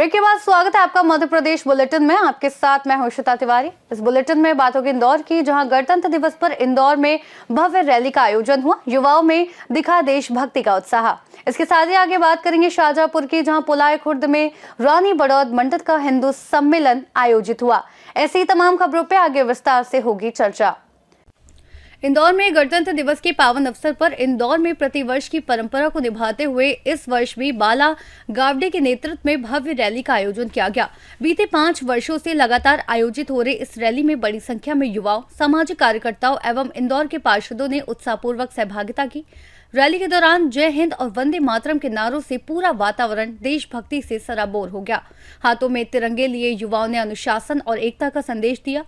Break के बाद स्वागत है आपका मध्य प्रदेश बुलेटिन में। आपके साथ मैं हर्षिता तिवारी। इस बुलेटिन में बात होगी इंदौर की, जहां गणतंत्र दिवस पर इंदौर में भव्य रैली का आयोजन हुआ। युवाओं में दिखा देशभक्ति का उत्साह। इसके साथ ही आगे बात करेंगे शाहजहांपुर की, जहां पुलाय खुर्द में रानी बड़ौद मंडल का हिंदू सम्मेलन आयोजित हुआ। ऐसी तमाम खबरों पर आगे विस्तार से होगी चर्चा। इंदौर में गणतंत्र दिवस के पावन अवसर पर इंदौर में प्रतिवर्ष की परंपरा को निभाते हुए इस वर्ष भी बाला गावड़े के नेतृत्व में भव्य रैली का आयोजन किया गया। बीते 5 वर्षों से लगातार आयोजित हो रहे इस रैली में बड़ी संख्या में युवाओं, सामाजिक कार्यकर्ताओं एवं इंदौर के पार्षदों ने उत्साहपूर्वक सहभागिता की। रैली के दौरान जय हिंद और वंदे मातरम के नारों से पूरा वातावरण देशभक्ति से सराबोर हो गया। हाथों में तिरंगे लिए युवाओं ने अनुशासन और एकता का संदेश दिया।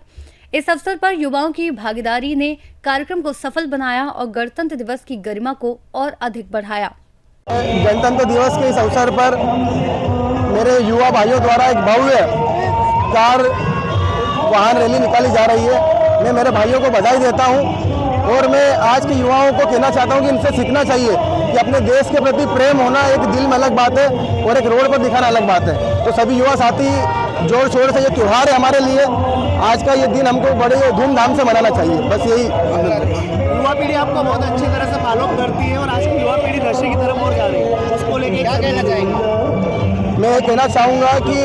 इस अवसर पर युवाओं की भागीदारी ने कार्यक्रम को सफल बनाया और गणतंत्र दिवस की गरिमा को और अधिक बढ़ाया। गणतंत्र दिवस के इस अवसर पर मेरे युवा भाइयों द्वारा एक भव्य कार वाहन रैली निकाली जा रही है। मैं मेरे भाइयों को बधाई देता हूं और मैं आज के युवाओं को कहना चाहता हूं कि इनसे सीखना चाहिए कि अपने देश के प्रति प्रेम होना एक दिल में अलग बात है और एक रोड पर दिखाना अलग बात है। तो सभी युवा साथी जोर शोर से ये त्योहार है हमारे लिए, आज का ये दिन हमको बड़े धूमधाम से मनाना चाहिए। बस यही। युवा पीढ़ी आपको बहुत अच्छी तरह से फॉलो करती है और आज की युवा पीढ़ी नशे की तरफ और जा रही है, उसको लेके क्या कहना चाहेंगे? मैं ये कहना चाहूँगा कि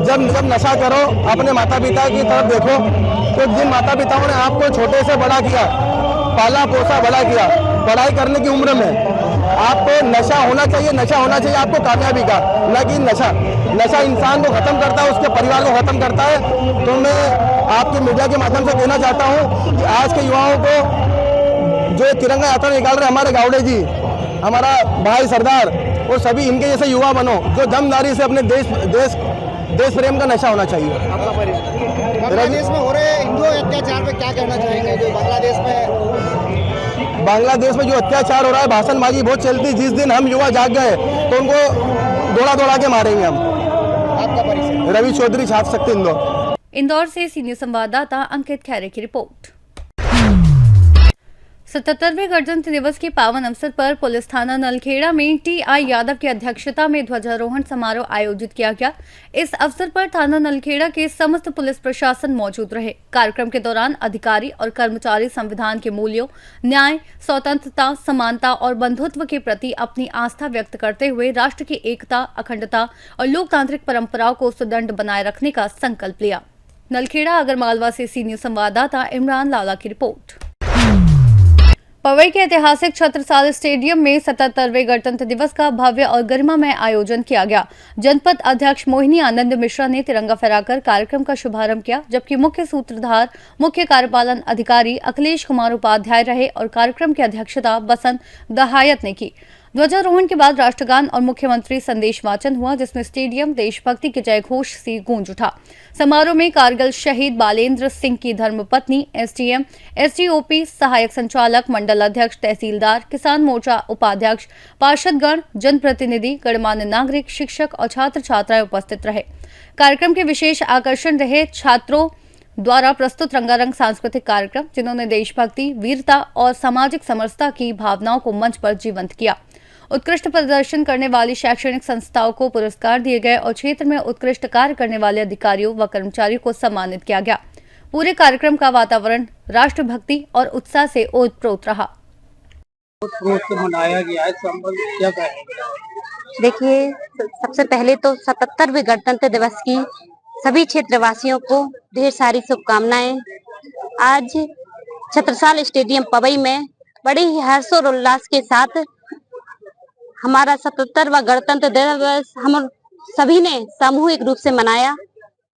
जब नशा करो अपने माता पिता की तरफ देखो। तो जिन माता पिताओं ने आपको छोटे से बड़ा किया, पाला पोसा बड़ा किया, पढ़ाई करने की उम्र में आपको नशा होना चाहिए। नशा होना चाहिए आपको कामयाबी का, न कि नशा इंसान को खत्म करता है, उसके परिवार को खत्म करता है। तो मैं आपके मीडिया के माध्यम से कहना चाहता हूँ कि आज के युवाओं को जो तिरंगा यात्रा निकाल रहे हमारे गावड़े जी, हमारा भाई सरदार, और सभी इनके जैसे युवा बनो जो दमदारी से अपने देश प्रेम का नशा होना चाहिए। बांग्लादेश में हो रहे हिंदू अत्याचार पे क्या कहना चाहेंगे? जो बांग्लादेश में जो अत्याचार हो रहा है, भाषणबाजी बहुत चलती। जिस दिन हम युवा जाग गए तो उनको दौड़ा के मारेंगे हम। आपका परिचय? रवि चौधरी, छात्र शक्ति इंदौर। इंदौर से सीनियर संवाददाता अंकित खैरे की रिपोर्ट। 77वें गणतंत्र दिवस के पावन अवसर पर पुलिस थाना नलखेड़ा में टीआई यादव की अध्यक्षता में ध्वजारोहण समारोह आयोजित किया गया। इस अवसर पर थाना नलखेड़ा के समस्त पुलिस प्रशासन मौजूद रहे। कार्यक्रम के दौरान अधिकारी और कर्मचारी संविधान के मूल्यों, न्याय, स्वतंत्रता, समानता और बंधुत्व के प्रति अपनी आस्था व्यक्त करते हुए राष्ट्र की एकता, अखंडता और लोकतांत्रिक परंपराओं को सुदृढ़ बनाए रखने का संकल्प लिया। नलखेड़ा आगरमालवा से सीनियर संवाददाता इमरान लाला की रिपोर्ट। पवई के ऐतिहासिक छत्रसाल स्टेडियम में 77वें गणतंत्र दिवस का भव्य और गरिमामय आयोजन किया गया। जनपद अध्यक्ष मोहिनी आनंद मिश्रा ने तिरंगा फहराकर कार्यक्रम का शुभारंभ किया, जबकि मुख्य सूत्रधार मुख्य कार्यपालन अधिकारी अखिलेश कुमार उपाध्याय रहे और कार्यक्रम की अध्यक्षता बसंत दहायत ने की। ध्वजारोहण के बाद राष्ट्रगान और मुख्यमंत्री संदेश वाचन हुआ, जिसमें स्टेडियम देशभक्ति के जयघोष से गूंज उठा। समारोह में कारगिल शहीद बालेंद्र सिंह की धर्मपत्नी, एसडीएम, एसडीओपी, सहायक संचालक, मंडल अध्यक्ष, तहसीलदार, किसान मोर्चा उपाध्यक्ष, पार्षदगण, जनप्रतिनिधि, गणमान्य नागरिक, शिक्षक और छात्र छात्राएं उपस्थित रहे। कार्यक्रम के विशेष आकर्षण रहे छात्रों द्वारा प्रस्तुत रंगारंग सांस्कृतिक कार्यक्रम, जिन्होंने देशभक्ति, वीरता और सामाजिक समरसता की भावनाओं को मंच पर जीवंत किया। उत्कृष्ट प्रदर्शन करने वाली शैक्षणिक संस्थाओं को पुरस्कार दिए गए और क्षेत्र में उत्कृष्ट कार्य करने वाले अधिकारियों व कर्मचारियों को सम्मानित किया गया। पूरे कार्यक्रम का वातावरण राष्ट्रभक्ति और उत्साह से ओतप्रोत रहा। मनाया गया है, क्या कहें? देखिए, सबसे पहले तो 77वें गणतंत्र दिवस की सभी क्षेत्रवासियों को ढेर सारी शुभकामनाएं। आज छत्रसाल स्टेडियम पवई में बड़े ही हर्ष और उल्लास के साथ हमारा 77वां गणतंत्र दिवस हम सभी ने सामूहिक रूप से मनाया।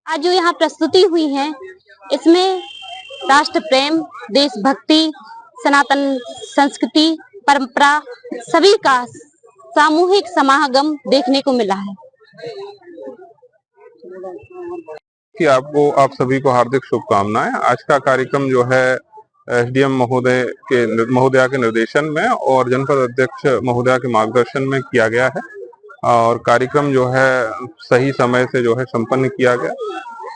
आज जो यहाँ प्रस्तुति हुई है, इसमें राष्ट्र प्रेम, देशभक्ति, सनातन संस्कृति, परंपरा सभी का सामूहिक समागम देखने को मिला है। कि आप सभी को हार्दिक शुभकामनाएं। आज का कार्यक्रम जो है एसडीएम महोदया के निर्देशन में और जनपद अध्यक्ष महोदया के मार्गदर्शन में किया गया है और कार्यक्रम जो है सही समय से जो है संपन्न किया गया।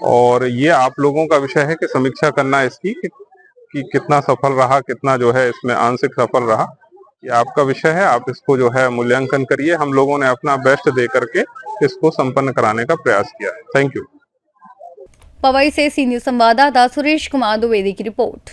और ये आप लोगों का विषय है कि समीक्षा करना इसकी कि कितना सफल रहा, कितना जो है इसमें आंशिक सफल रहा। ये आपका विषय है, आप इसको जो है मूल्यांकन करिए। हम लोगों ने अपना बेस्ट दे करके इसको संपन्न कराने का प्रयास किया है। Thank you. पवई से सी न्यूज संवाददाता सुरेश कुमार द्विवेदी की रिपोर्ट।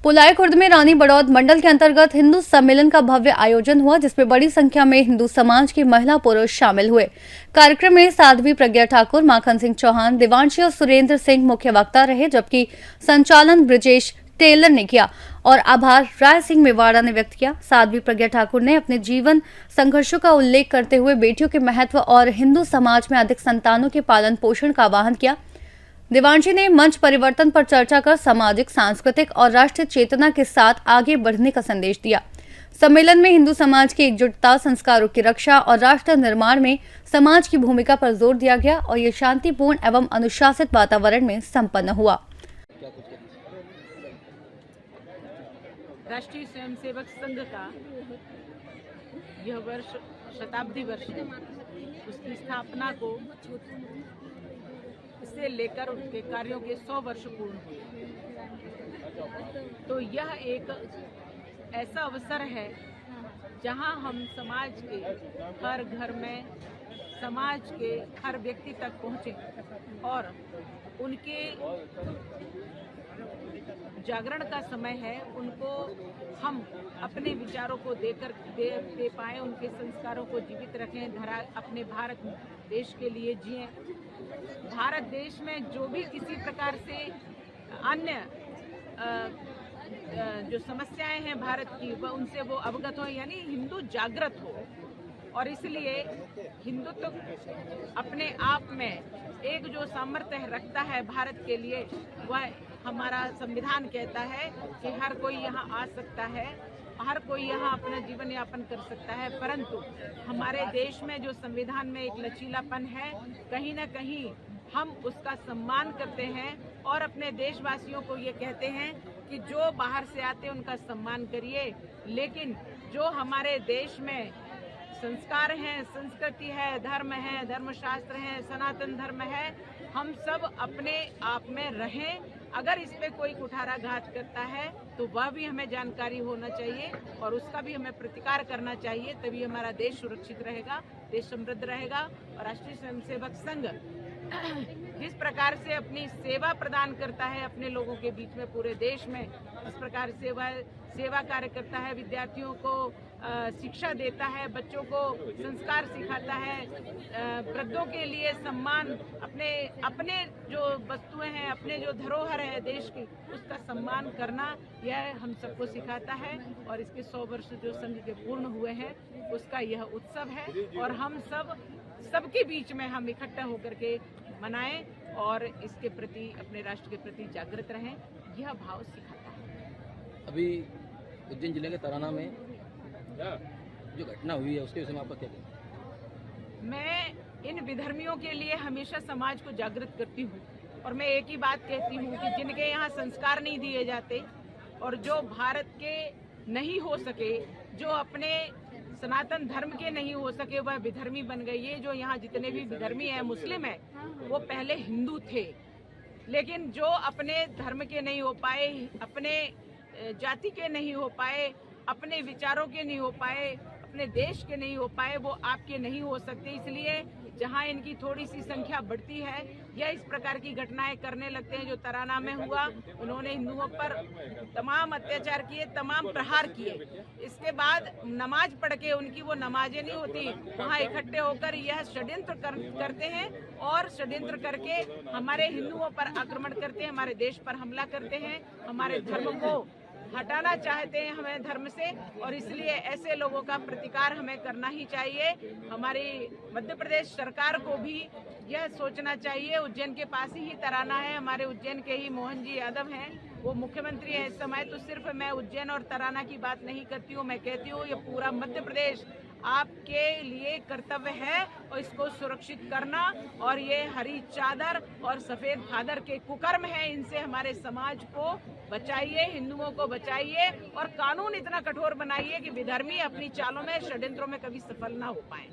पुलाई खुर्द में रानी बड़ौद मंडल के अंतर्गत हिंदू सम्मेलन का भव्य आयोजन हुआ, जिसमें बड़ी संख्या में हिंदू समाज के महिला पुरुष शामिल हुए। कार्यक्रम में साध्वी प्रज्ञा ठाकुर, माखन सिंह चौहान, देवांशी और सुरेंद्र सिंह मुख्य वक्ता रहे, जबकि संचालन ब्रिजेश टेलर ने किया और आभार राय सिंह मेवाड़ा ने व्यक्त किया। साध्वी प्रज्ञा ठाकुर ने अपने जीवन संघर्षों का उल्लेख करते हुए बेटियों के महत्व और हिंदू समाज में अधिक संतानों के पालन पोषण का आह्वान किया। देवांशी ने मंच परिवर्तन पर चर्चा कर सामाजिक, सांस्कृतिक और राष्ट्रीय चेतना के साथ आगे बढ़ने का संदेश दिया। सम्मेलन में हिंदू समाज की एकजुटता, संस्कारों की रक्षा और राष्ट्र निर्माण में समाज की भूमिका पर जोर दिया गया और ये शांतिपूर्ण एवं अनुशासित वातावरण में संपन्न हुआ। राष्ट्रीय स्वयंसेवक संघ का यह वर्ष शताब्दी वर्ष है। उसकी स्थापना को से लेकर उनके कार्यों के 100 वर्ष पूर्ण हुए। तो यह एक ऐसा अवसर है जहां हम समाज के हर घर में, समाज के हर व्यक्ति तक पहुंचे और उनके जागरण का समय है। उनको हम अपने विचारों को दे पाएं, उनके संस्कारों को जीवित रखें, अपने भारत देश के लिए जिएं। भारत देश में जो भी किसी प्रकार से अन्य जो समस्याएं हैं भारत की, वह उनसे वो अवगत हो, यानी हिंदू जागृत हो। और इसलिए हिंदुत्व अपने आप में एक जो सामर्थ्य रखता है भारत के लिए, वह हमारा संविधान कहता है कि हर कोई यहाँ आ सकता है, हर कोई यहाँ अपना जीवन यापन कर सकता है। परंतु हमारे देश में जो संविधान में एक लचीलापन है, कहीं ना कहीं हम उसका सम्मान करते हैं और अपने देशवासियों को ये कहते हैं कि जो बाहर से आते हैं उनका सम्मान करिए, लेकिन जो हमारे देश में संस्कार हैं, संस्कृति है, धर्म है, धर्मशास्त्र है, सनातन धर्म है, हम सब अपने आप में रहें। अगर इस पे कोई कुठाराघात करता है तो वह भी हमें जानकारी होना चाहिए और उसका भी हमें प्रतिकार करना चाहिए, तभी हमारा देश सुरक्षित रहेगा, देश समृद्ध रहेगा। और राष्ट्रीय स्वयंसेवक संघ जिस प्रकार से अपनी सेवा प्रदान करता है अपने लोगों के बीच में पूरे देश में, इस प्रकार सेवा कार्य करता है, विद्यार्थियों को शिक्षा देता है, बच्चों को संस्कार सिखाता है, वृद्धों के लिए सम्मान, अपने जो वस्तुएं हैं, अपने जो धरोहर है देश की, उसका सम्मान करना, यह हम सबको सिखाता है। और इसके 100 वर्ष जो संघ के पूर्ण हुए हैं, उसका यह उत्सव है और हम सबके बीच में हम इकट्ठा होकर के मनाएं और इसके प्रति, अपने राष्ट्र के प्रति जागृत रहें, यह भाव सिखाता है। अभी उज्जैन जिले के तराना में जो घटना हुई है, उसके विषय में आपका क्या कहना है? मैं इन विधर्मियों के लिए हमेशा समाज को जागृत करती हूँ और मैं एक ही बात कहती हूँ कि जिनके यहाँ संस्कार नहीं दिए जाते और जो भारत के नहीं हो सके, जो अपने सनातन धर्म के नहीं हो सके, वह विधर्मी बन गए। ये जो यहाँ जितने भी विधर्मी हैं, मुस्लिम हैं, वो पहले हिंदू थे, लेकिन जो अपने धर्म के नहीं हो पाए, अपने जाति के नहीं हो पाए, अपने विचारों के नहीं हो पाए, अपने देश के नहीं हो पाए, वो आपके नहीं हो सकते। इसलिए जहाँ इनकी थोड़ी सी संख्या बढ़ती है या इस प्रकार की घटनाएं करने लगते हैं, जो तराना में हुआ, उन्होंने हिंदुओं पर तमाम अत्याचार किए, तमाम प्रहार किए। इसके बाद नमाज पढ़ के, उनकी वो नमाजें नहीं होती, वहाँ इकट्ठे होकर यह षड्यंत्र करते हैं और षड्यंत्र करके हमारे हिंदुओं पर आक्रमण करते हैं, हमारे देश पर हमला करते हैं, हमारे धर्म को हटाना चाहते हैं हमें धर्म से। और इसलिए ऐसे लोगों का प्रतिकार हमें करना ही चाहिए। हमारी मध्य प्रदेश सरकार को भी यह सोचना चाहिए। उज्जैन के पास ही तराना है, हमारे उज्जैन के ही मोहन जी यादव हैं, वो मुख्यमंत्री हैं इस समय। तो सिर्फ मैं उज्जैन और तराना की बात नहीं करती हूँ, मैं कहती हूँ ये पूरा मध्य प्रदेश आपके लिए कर्तव्य है और इसको सुरक्षित करना। और ये हरी चादर और सफेद फादर के कुकर्म है, इनसे हमारे समाज को बचाइए, हिंदुओं को बचाइए और कानून इतना कठोर बनाइए कि विधर्मी अपनी चालों में, षड्यंत्रों में कभी सफल ना हो पाए।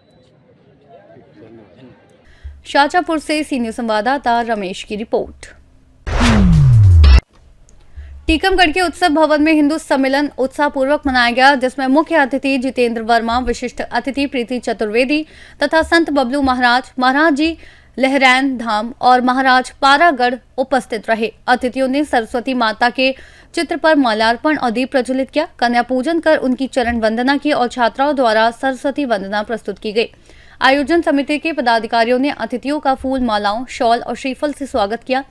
शाजापुर से सी न्यूज संवाददाता रमेश की रिपोर्ट। टीकमगढ़ के उत्सव भवन में हिंदू सम्मेलन उत्साहपूर्वक मनाया गया, जिसमें मुख्य अतिथि जितेंद्र वर्मा, विशिष्ट अतिथि प्रीति चतुर्वेदी तथा संत बबलू महाराज, महाराज जी लहरैन धाम और महाराज पारागढ़ उपस्थित रहे। अतिथियों ने सरस्वती माता के चित्र पर माल्यार्पण और दीप प्रज्वलित किया, कन्या पूजन कर उनकी चरण वंदना की और छात्राओं द्वारा सरस्वती वंदना प्रस्तुत की गई। आयोजन समिति के पदाधिकारियों ने अतिथियों का फूल मालाओं, शॉल और श्रीफल से स्वागत किया।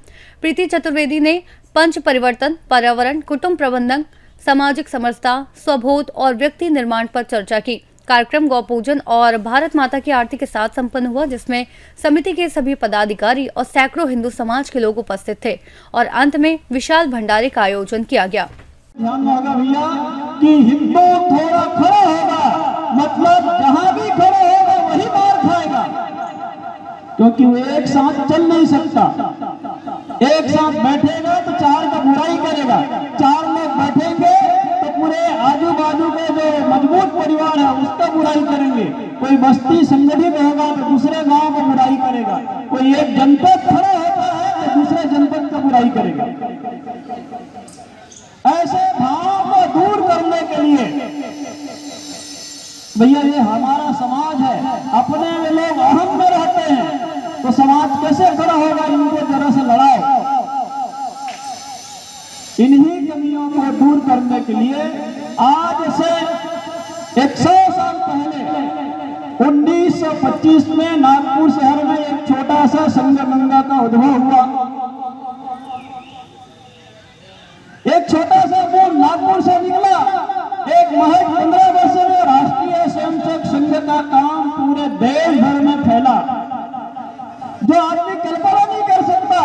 प्रीति चतुर्वेदी ने पंच परिवर्तन, पर्यावरण, कुटुंब प्रबंधन, सामाजिक समरसता, स्वबोध और व्यक्ति निर्माण पर चर्चा की। कार्यक्रम गौ पूजन और भारत माता की आरती के साथ संपन्न हुआ, जिसमें समिति के सभी पदाधिकारी और सैकड़ों हिंदू समाज के लोग उपस्थित थे और अंत में विशाल भंडारे का आयोजन किया गया। ध्यान होगा भैया कि हिंदू थोड़ा खड़ा होगा, मतलब जहां भी खड़ा होगा वही मार खाएगा, क्योंकि वो एक साथ चल नहीं सकता। एक साथ बैठेगा तो चार का बुराई करेगा, चार लोग बैठेंगे तो पूरे आजू बाजू के जो मजबूत परिवार है उसका बुराई करेंगे। कोई बस्ती संगठित होगा तो दूसरे गांव को बुराई करेगा, कोई एक जनपद खड़ा होता है तो दूसरे जनपद का बुराई करेगा। ऐसे भाव को दूर करने के लिए भैया ये हमारा समाज है, अपने में लोग अहम में रहते हैं तो समाज कैसे खड़ा होगा, इनको जरा से लड़ाओ। इन्हीं कमियों को दूर करने के लिए आज से 100 साल पहले 1925 में नागपुर शहर में एक छोटा सा संघ गंगा का उद्भव हुआ। एक छोटा सा बूंद नागपुर से निकला, एक महज 15 वर्ष में राष्ट्रीय स्वयंसेवक संघ का काम पूरे देश भर में फैला, जो आदमी कल्पना नहीं कर सकता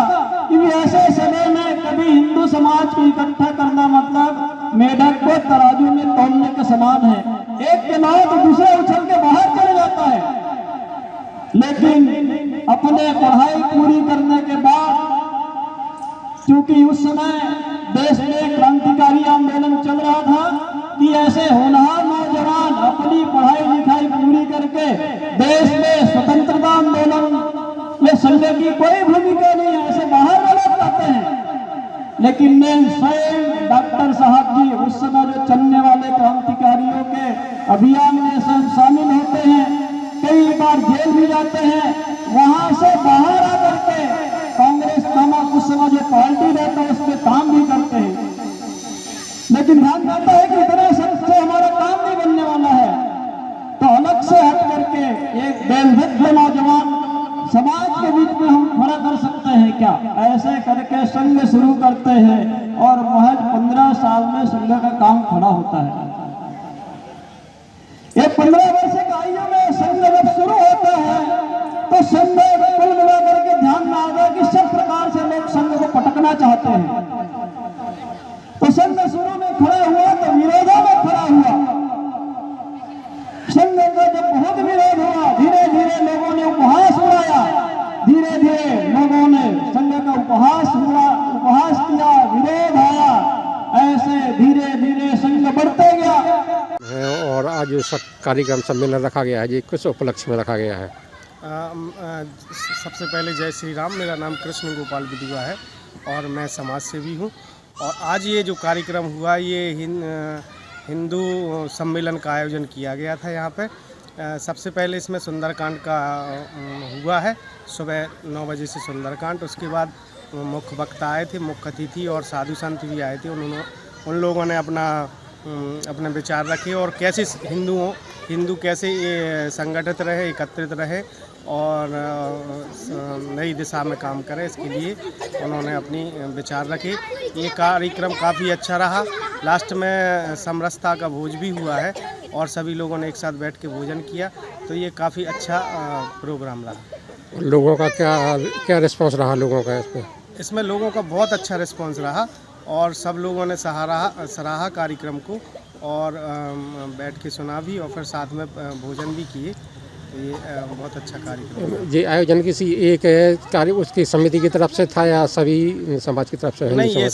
कि ऐसे समय में कभी हिंदू समाज को इकट्ठा करना मतलब मेढक को तराजू में तोलने के समान है। एक के नाव तो दूसरा उछल के बाहर चले जाता है। लेकिन अपने पढ़ाई पूरी करने के बाद, क्योंकि उस समय देश में क्रांतिकारी आंदोलन चल रहा था कि ऐसे होनहार नौजवान अपनी पढ़ाई लिखाई पूरी करके देश में स्वतंत्रता आंदोलन में संघ की कोई भूमिका नहीं है, ऐसे बाहर वाले पाते हैं। लेकिन मैं स्वयं डॉक्टर साहब जी उस समय जो चलने वाले क्रांतिकारियों के अभियान में सब शामिल होते हैं, कई बार जेल भी जाते हैं, वहां से बाहर आकर के कांग्रेस नामक उस समय जो पार्टी रहता है उसमें काम भी करते हैं। लेकिन ध्यान आता है कि इतने सबसे हमारा काम नहीं बनने वाला है, तो अलग से हट करके एक देशभक्त नौजवान समाज के बीच में हम खड़ा कर सकते हैं क्या? ऐसे करके संघ शुरू करते हैं और महज 15 साल में संघ का काम खड़ा होता है। ये 15 वर्ष की आयु में संघ जब शुरू होता है तो संघ कुल मिलाकर के ध्यान में आ गया कि सब प्रकार से लोग संघ को पटकना चाहते हैं। तो संघ शुरू में खड़ा हुआ तो विरोधों में खड़ा हुआ। संघ का जब बहुत विरोध हुआ, धीरे धीरे लोगों ने उपहास उड़ाया, धीरे धीरे लोगों ने संघ का उपहास किया, विरोध आया, ऐसे धीरे धीरे संघ बढ़ते गया। और आज जो कार्यक्रम सम्मेलन रखा गया है, ये किस उपलक्ष्य में रखा गया है? सबसे पहले जय श्री राम। मेरा नाम कृष्ण गोपाल बिदुआ है और मैं समाज सेवी हूँ। और आज ये जो कार्यक्रम हुआ, ये हिंदू सम्मेलन का आयोजन किया गया था यहाँ पे। सबसे पहले इसमें सुंदरकांड का हुआ है, सुबह 9 बजे से सुंदरकांड। उसके बाद मुख्य वक्ता आए थे, मुख्य अतिथि और साधु संत भी आए थे। उन लोगों ने अपने विचार रखे और कैसे हिंदू कैसे ये संगठित रहे, एकत्रित रहे और नई दिशा में काम करें, इसके लिए उन्होंने अपनी विचार रखे। ये कार्यक्रम काफ़ी अच्छा रहा। लास्ट में समरसता का भोज भी हुआ है और सभी लोगों ने एक साथ बैठ के भोजन किया, तो ये काफ़ी अच्छा प्रोग्राम रहा। लोगों का क्या रिस्पांस रहा लोगों का इसमें? इसमें लोगों का बहुत अच्छा रिस्पांस रहा और सब लोगों ने सराहा कार्यक्रम को और बैठ के सुना भी और फिर साथ में भोजन भी किए। तो ये बहुत अच्छा कार्यक्रम। ये आयोजन किसी एक कार्य उसकी समिति की तरफ से था या सभी समाज की तरफ से? नहीं, ये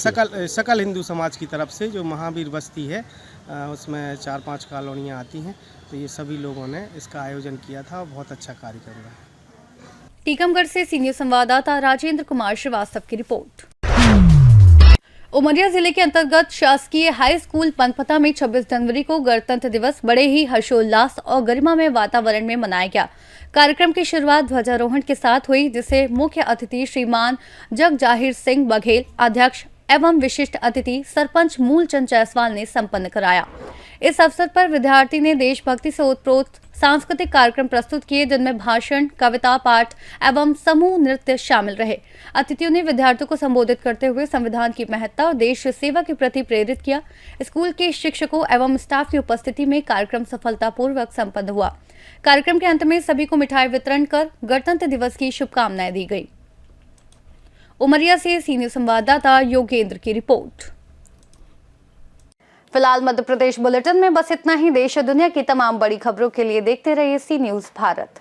सकल हिंदू समाज की तरफ से, जो महावीर बस्ती है उसमें 4-5 कॉलोनियाँ आती हैं, तो ये सभी लोगों ने इसका आयोजन किया था। बहुत अच्छा कार्यक्रम रहा। टीकमगढ़ से सीनियर संवाददाता राजेंद्र कुमार श्रीवास्तव की रिपोर्ट। उमरिया जिले के अंतर्गत शासकीय हाई स्कूल पनपता में 26 जनवरी को गणतंत्र दिवस बड़े ही हर्षोल्लास और गरिमामय वातावरण में मनाया गया। कार्यक्रम की शुरुआत ध्वजारोहण के साथ हुई, जिसे मुख्य अतिथि श्रीमान जगजाहिर सिंह बघेल, अध्यक्ष एवं विशिष्ट अतिथि सरपंच मूलचंद जायसवाल ने संपन्न कराया। इस अवसर पर विद्यार्थी ने देशभक्ति से ओतप्रोत सांस्कृतिक कार्यक्रम प्रस्तुत किए, जिनमें भाषण, कविता पाठ एवं समूह नृत्य शामिल रहे। अतिथियों ने विद्यार्थियों को संबोधित करते हुए संविधान की महत्ता और देश सेवा के प्रति प्रेरित किया। स्कूल के शिक्षकों एवं स्टाफ की उपस्थिति में कार्यक्रम सफलतापूर्वक संपन्न हुआ। कार्यक्रम के अंत में सभी को मिठाई वितरण कर गणतंत्र दिवस की शुभकामनाएं दी गई। उमरिया से सीनियर संवाददाता योगेंद्र की रिपोर्ट। फिलहाल मध्य प्रदेश बुलेटिन में बस इतना ही। देश और दुनिया की तमाम बड़ी खबरों के लिए देखते रहिए सी न्यूज़ भारत।